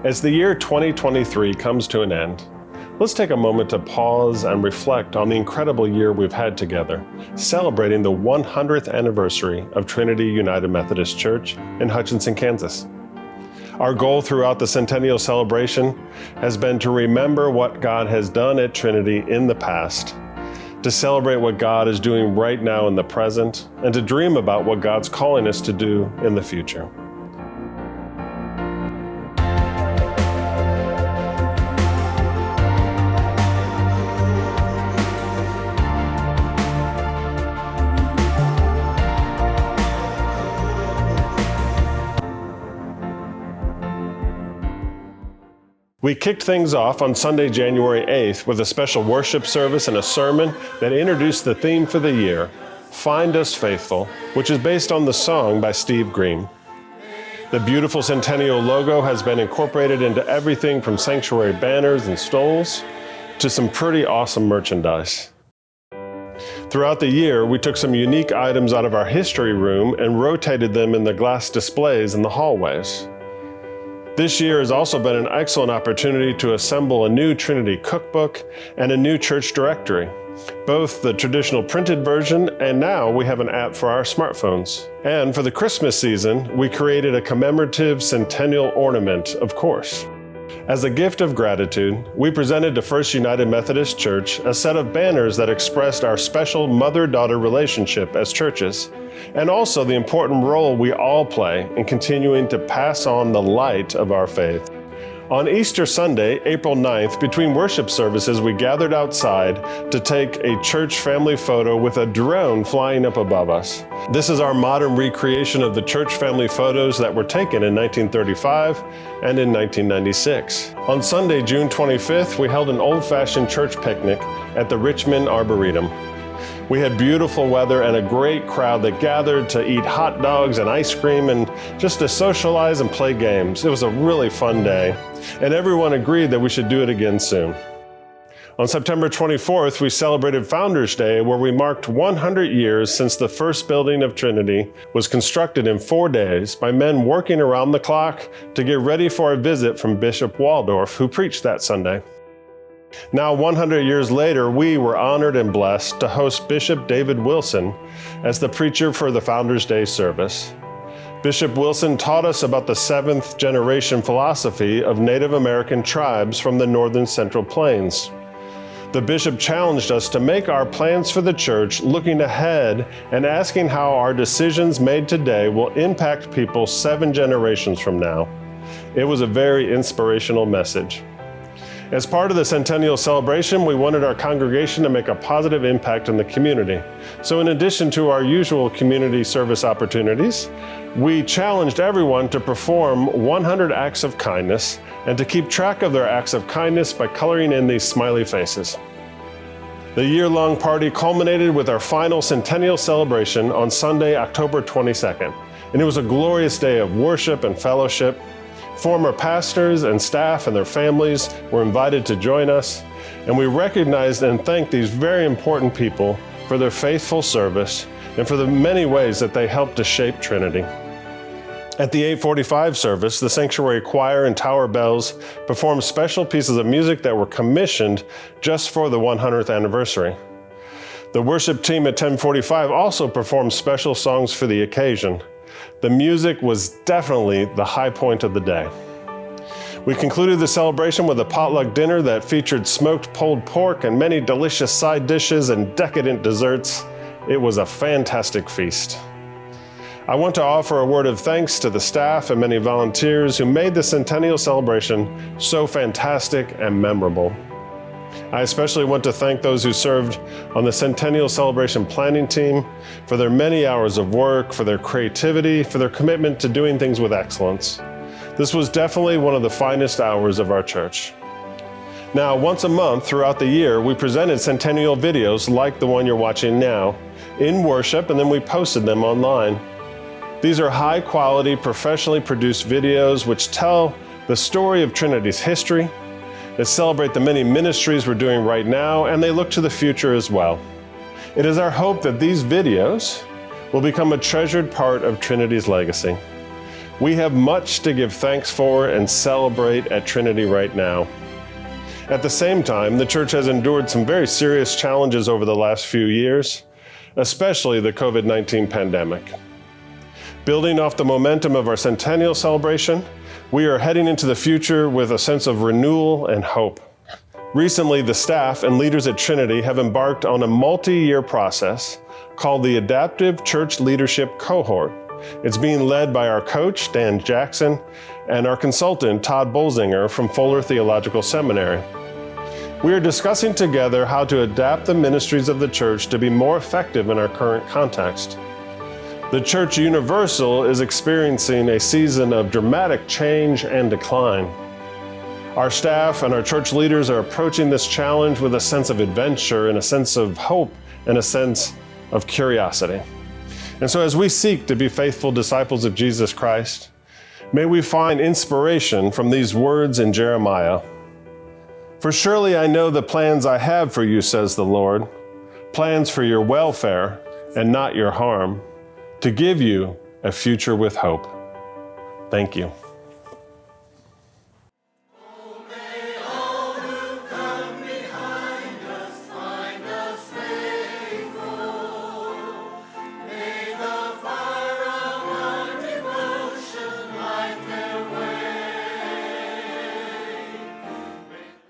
As the year 2023 comes to an end, let's take a moment to pause and reflect on the incredible year we've had together, celebrating the 100th anniversary of Trinity United Methodist Church in Hutchinson, Kansas. Our goal throughout the centennial celebration has been to remember what God has done at Trinity in the past, to celebrate what God is doing right now in the present, and to dream about what God's calling us to do in the future. We kicked things off on Sunday, January 8th with a special worship service and a sermon that introduced the theme for the year, Find Us Faithful, which is based on the song by Steve Green. The beautiful centennial logo has been incorporated into everything from sanctuary banners and stoles to some pretty awesome merchandise. Throughout the year, we took some unique items out of our history room and rotated them in the glass displays in the hallways. This year has also been an excellent opportunity to assemble a new Trinity cookbook and a new church directory, both the traditional printed version and now we have an app for our smartphones. And for the Christmas season, we created a commemorative centennial ornament, of course. As a gift of gratitude, we presented to First United Methodist Church a set of banners that expressed our special mother-daughter relationship as churches, and also the important role we all play in continuing to pass on the light of our faith. On Easter Sunday, April 9th, between worship services, we gathered outside to take a church family photo with a drone flying up above us. This is our modern recreation of the church family photos that were taken in 1935 and in 1996. On Sunday, June 25th, we held an old-fashioned church picnic at the Richmond Arboretum. We had beautiful weather and a great crowd that gathered to eat hot dogs and ice cream and just to socialize and play games. It was a really fun day, and everyone agreed that we should do it again soon. On September 24th, we celebrated Founders Day, where we marked 100 years since the first building of Trinity was constructed in 4 days by men working around the clock to get ready for a visit from Bishop Waldorf, who preached that Sunday. Now, 100 years later, we were honored and blessed to host Bishop David Wilson as the preacher for the Founders Day service. Bishop Wilson taught us about the seventh generation philosophy of Native American tribes from the northern Central Plains. The bishop challenged us to make our plans for the church looking ahead and asking how our decisions made today will impact people 7 generations from now. It was a very inspirational message. As part of the centennial celebration, we wanted our congregation to make a positive impact in the community. So in addition to our usual community service opportunities, we challenged everyone to perform 100 acts of kindness and to keep track of their acts of kindness by coloring in these smiley faces. The year-long party culminated with our final centennial celebration on Sunday, October 22nd. And it was a glorious day of worship and fellowship. Former pastors and staff and their families were invited to join us, and we recognized and thanked these very important people for their faithful service and for the many ways that they helped to shape Trinity. At the 8:45 service, the sanctuary choir and tower bells performed special pieces of music that were commissioned just for the 100th anniversary. The worship team at 10:45 also performed special songs for the occasion. The music was definitely the high point of the day. We concluded the celebration with a potluck dinner that featured smoked pulled pork and many delicious side dishes and decadent desserts. It was a fantastic feast. I want to offer a word of thanks to the staff and many volunteers who made the centennial celebration so fantastic and memorable. I especially want to thank those who served on the Centennial Celebration planning team for their many hours of work, for their creativity, for their commitment to doing things with excellence. This was definitely one of the finest hours of our church. Now, once a month throughout the year, we presented centennial videos like the one you're watching now in worship, and then we posted them online. These are high-quality, professionally produced videos which tell the story of Trinity's history, that celebrate the many ministries we're doing right now, and they look to the future as well. It is our hope that these videos will become a treasured part of Trinity's legacy. We have much to give thanks for and celebrate at Trinity right now. At the same time, the church has endured some very serious challenges over the last few years, especially the COVID-19 pandemic. Building off the momentum of our centennial celebration, we are heading into the future with a sense of renewal and hope. Recently, the staff and leaders at Trinity have embarked on a multi-year process called the Adaptive Church Leadership Cohort. It's being led by our coach, Dan Jackson, and our consultant, Todd Bolzinger from Fuller Theological Seminary. We are discussing together how to adapt the ministries of the church to be more effective in our current context. The Church Universal is experiencing a season of dramatic change and decline. Our staff and our church leaders are approaching this challenge with a sense of adventure and a sense of hope and a sense of curiosity. And so as we seek to be faithful disciples of Jesus Christ, may we find inspiration from these words in Jeremiah. For surely I know the plans I have for you, says the Lord, plans for your welfare and not your harm, to give you a future with hope. Thank you.